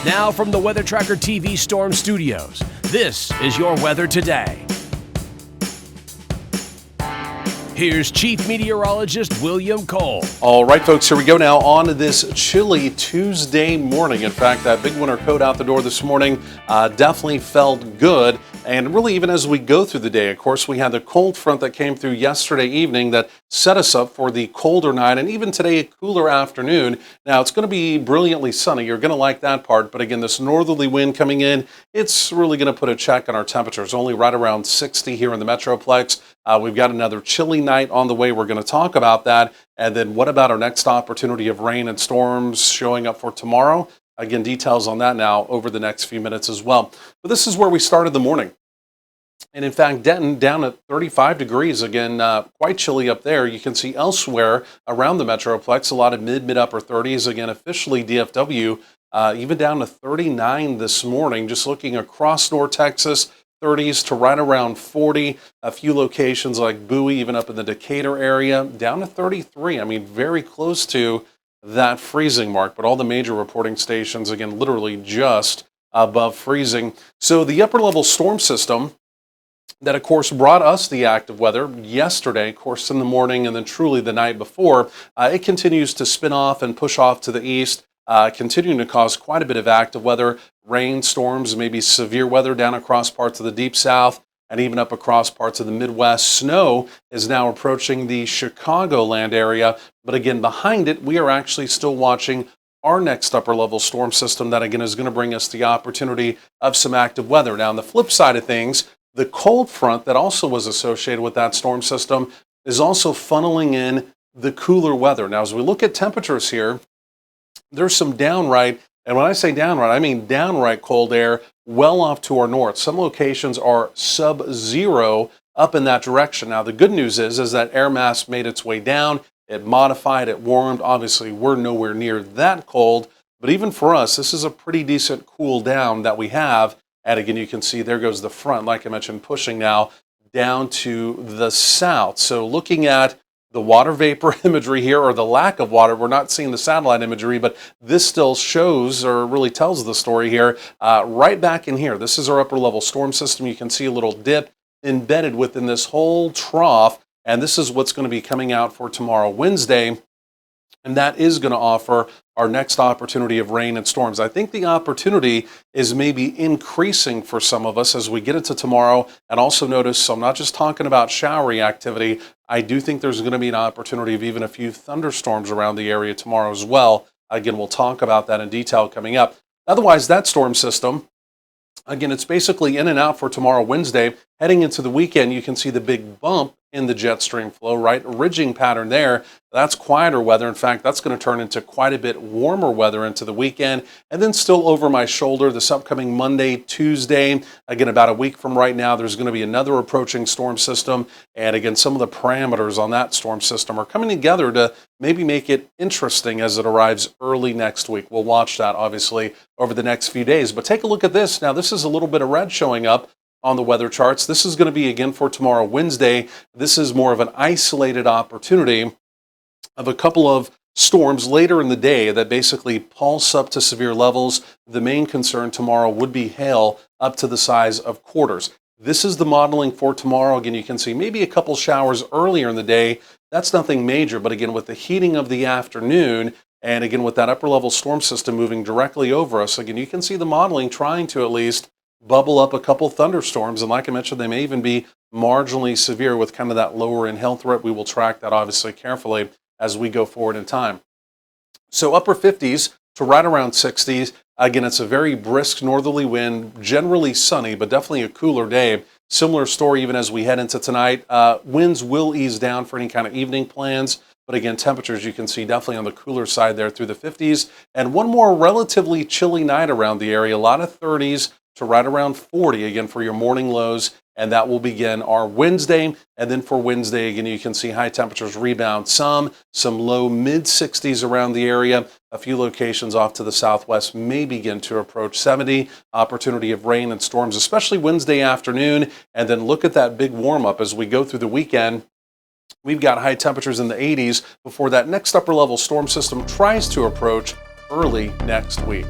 Now from the Weather Tracker TV Storm Studios, this is your weather today. Here's Chief Meteorologist William Cole. All right, folks, here we go now on this chilly Tuesday morning. In fact, that big winter coat out the door this morning definitely felt good. And really, even as we go through the day, of course, we had the cold front that came through yesterday evening that set us up for the colder night, and even today, a cooler afternoon. Now, it's going to be brilliantly sunny. You're going to like that part. But again, this northerly wind coming in, it's really going to put a check on our temperatures. Only right around 60 here in the Metroplex. We've got another chilly night on the way. We're going to talk about that. And then what about our next opportunity of rain and storms showing up for tomorrow? Again, details on that now over the next few minutes as well. But this is where we started the morning. And in fact, Denton down at 35 degrees. Again, quite chilly up there. You can see elsewhere around the Metroplex, a lot of mid-upper 30s. Again, officially DFW, even down to 39 this morning. Just looking across North Texas, 30s to right around 40. A few locations like Bowie, even up in the Decatur area, down to 33. I mean, very close to that freezing mark, but all the major reporting stations, again, literally just above freezing. So the upper level storm system that, of course, brought us the active weather yesterday, of course, in the morning and then truly the night before, it continues to spin off and push off to the east, continuing to cause quite a bit of active weather, rain, storms, maybe severe weather down across parts of the deep south and even up across parts of the Midwest. Snow is now approaching the Chicagoland area. But again, behind it, we are actually still watching our next upper level storm system that, again, is going to bring us the opportunity of some active weather. Now, on the flip side of things, the cold front that also was associated with that storm system is also funneling in the cooler weather. Now, as we look at temperatures here, there's some downright, and when I say downright, I mean downright cold air well off to our north. Some locations are sub-zero up in that direction. Now, the good news is that air mass made its way down. It modified, it warmed. Obviously, we're nowhere near that cold, but even for us, this is a pretty decent cool down that we have. And again, you can see there goes the front, like I mentioned, pushing now down to the south. So looking at the water vapor imagery here, or the lack of water, we're not seeing the satellite imagery, but this still shows or really tells the story here. Right back in here, this is our upper level storm system. You can see a little dip embedded within this whole trough, and this is what's going to be coming out for tomorrow, Wednesday. And that is going to offer our next opportunity of rain and storms. I think the opportunity is maybe increasing for some of us as we get into tomorrow. And also notice, so I'm not just talking about showery activity. I do think there's going to be an opportunity of even a few thunderstorms around the area tomorrow as well. Again, we'll talk about that in detail coming up. Otherwise, that storm system, again, it's basically in and out for tomorrow, Wednesday. Heading into the weekend, you can see the big bump in the jet stream flow, right? Ridging pattern there. That's quieter weather. In fact, that's going to turn into quite a bit warmer weather into the weekend. And then still over my shoulder, this upcoming Monday, Tuesday, again, about a week from right now, there's going to be another approaching storm system. And again, some of the parameters on that storm system are coming together to maybe make it interesting as it arrives early next week. We'll watch that, obviously, over the next few days. But take a look at this. Now, this is a little bit of red showing up on the weather charts. This is going to be, again, for tomorrow, Wednesday. This is more of an isolated opportunity of a couple of storms later in the day that basically pulse up to severe levels. The main concern tomorrow would be hail up to the size of quarters. This is the modeling for tomorrow. Again, you can see maybe a couple showers earlier in the day. That's nothing major, but again, with the heating of the afternoon, and again, with that upper level storm system moving directly over us, again, you can see the modeling trying to at least bubble up a couple thunderstorms. And like I mentioned, they may even be marginally severe with kind of that lower in hail threat. We will track that obviously carefully as we go forward in time. So upper 50s to right around 60s. Again, it's a very brisk northerly wind, generally sunny, but definitely a cooler day. Similar story even as we head into tonight. Winds will ease down for any kind of evening plans. But again, temperatures you can see definitely on the cooler side there through the 50s. And one more relatively chilly night around the area. A lot of 30s to right around 40 again for your morning lows. And that will begin our Wednesday. And then for Wednesday, again, you can see high temperatures rebound some low mid 60s around the area. A few locations off to the southwest may begin to approach 70. Opportunity of rain and storms, especially Wednesday afternoon. And then look at that big warm up as we go through the weekend. We've got high temperatures in the 80s before that next upper level storm system tries to approach early next week.